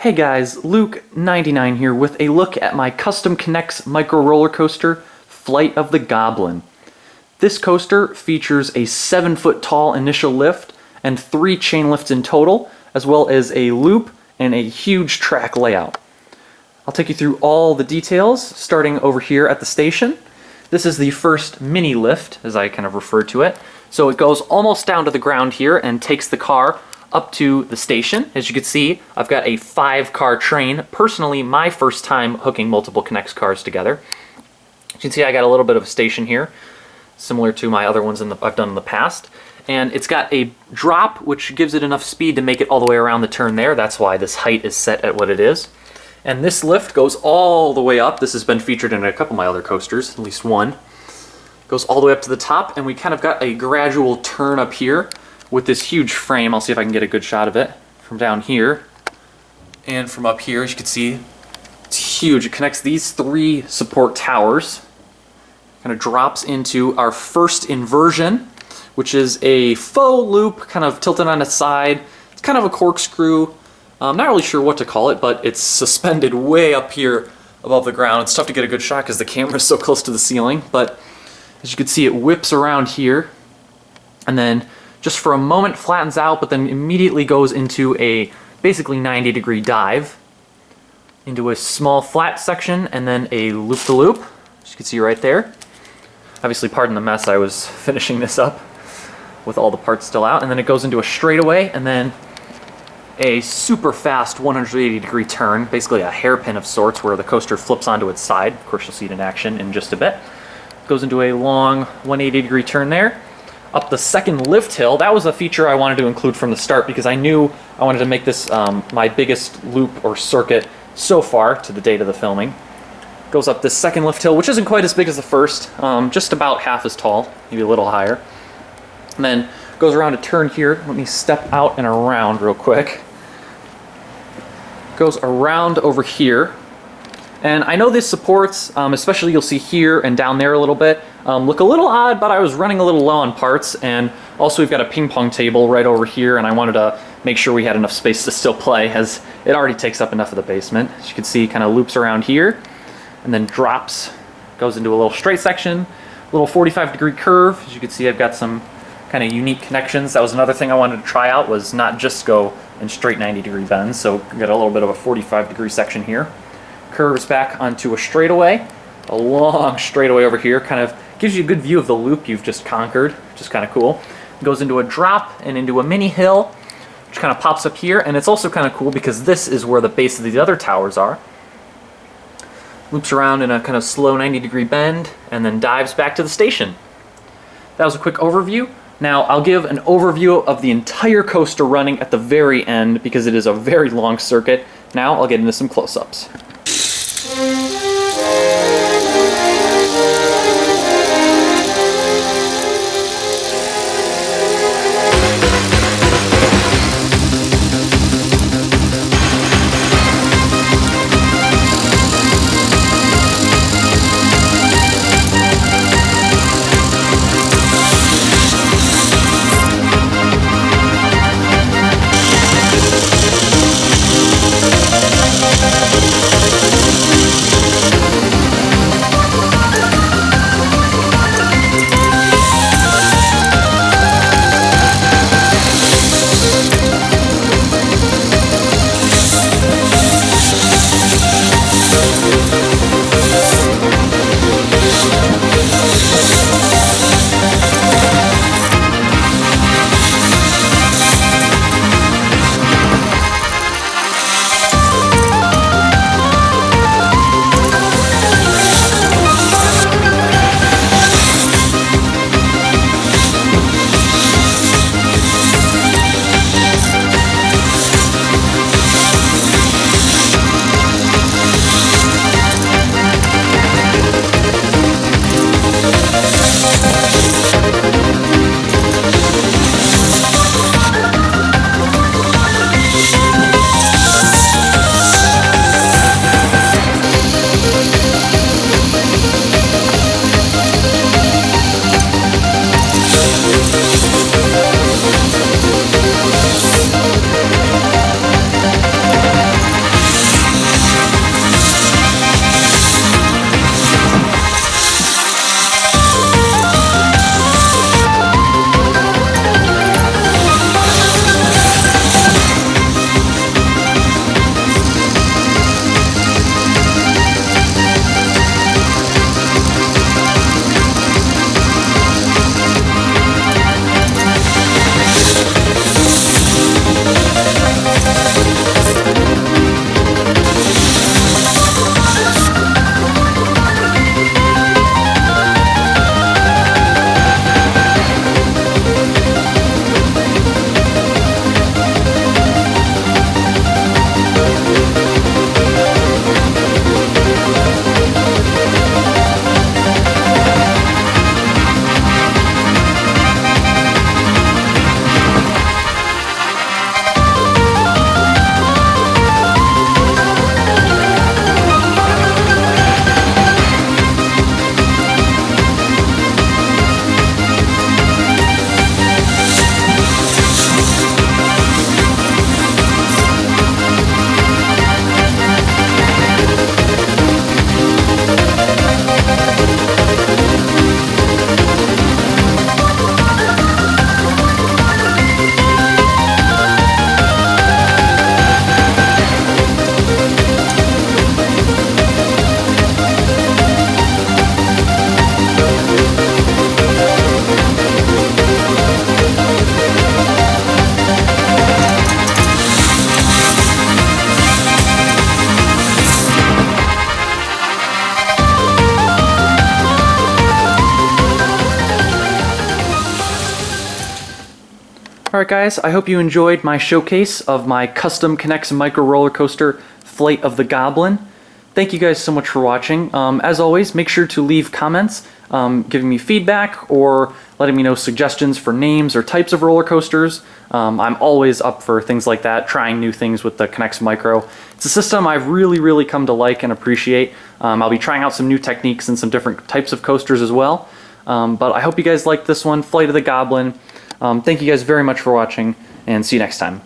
Hey guys, Luke99 here with a look at my Custom Connects micro roller coaster, Flight of the Goblin. This coaster features a 7-foot tall initial lift and 3 chain lifts in total, as well as a loop and a huge track layout. I'll take you through all the details, starting over here at the station. This is the first mini lift, as I kind of refer to it. So it goes almost down to the ground here and takes the car up to the station. As you can see, I've got a 5-car train. Personally, my first time hooking multiple Connects cars together. You can see I got a little bit of a station here, similar to my other ones I've done in the past. And it's got a drop, which gives it enough speed to make it all the way around the turn there. That's why this height is set at what it is. And this lift goes all the way up. This has been featured in a couple of my other coasters, at least one. Goes all the way up to the top, and we kind of got a gradual turn up here with this huge frame. I'll see if I can get a good shot of it from down here. And from up here, as you can see, it's huge. It connects these 3 support towers. Kind of drops into our first inversion, which is a faux loop, kind of tilted on its side. It's kind of a corkscrew. I'm not really sure what to call it, but it's suspended way up here above the ground. It's tough to get a good shot because the camera is so close to the ceiling, but as you can see, it whips around here and then just for a moment flattens out, but then immediately goes into a basically 90-degree dive into a small flat section and then a loop-to-loop, as you can see right there. Obviously, pardon the mess, I was finishing this up with all the parts still out, and then it goes into a straightaway and then a super fast 180-degree turn, basically a hairpin of sorts where the coaster flips onto its side. Of course, you'll see it in action in just a bit. Goes into a long 180-degree turn there. Up the second lift hill. That was a feature I wanted to include from the start because I knew I wanted to make this my biggest loop or circuit so far to the date of the filming. Goes up this second lift hill, which isn't quite as big as the first, just about half as tall, maybe a little higher. And then goes around a turn here. Let me step out and around real quick. Goes around over here. And I know this supports, especially you'll see here and down there a little bit, look a little odd, but I was running a little low on parts, and also we've got a ping pong table right over here, and I wanted to make sure we had enough space to still play, as it already takes up enough of the basement. As you can see, kind of loops around here, and then drops, goes into a little straight section, a little 45-degree curve. As you can see, I've got some kind of unique connections. That was another thing I wanted to try out, was not just go in straight 90-degree bends, so we've got a little bit of a 45-degree section here. Curves back onto a straightaway, a long straightaway over here, kind of gives you a good view of the loop you've just conquered, which is kind of cool. It goes into a drop and into a mini hill, which kind of pops up here, and it's also kind of cool because this is where the base of the other towers are. Loops around in a kind of slow 90-degree bend, and then dives back to the station. That was a quick overview. Now I'll give an overview of the entire coaster running at the very end because it is a very long circuit. Now I'll get into some close-ups. Alright guys, I hope you enjoyed my showcase of my custom Connects micro roller coaster, Flight of the Goblin. Thank you guys so much for watching. As always, make sure to leave comments giving me feedback or letting me know suggestions for names or types of roller coasters. I'm always up for things like that, trying new things with the Connects Micro. It's a system I've really come to like and appreciate. I'll be trying out some new techniques and some different types of coasters as well. But I hope you guys liked this one, Flight of the Goblin. Thank you guys very much for watching, and see you next time.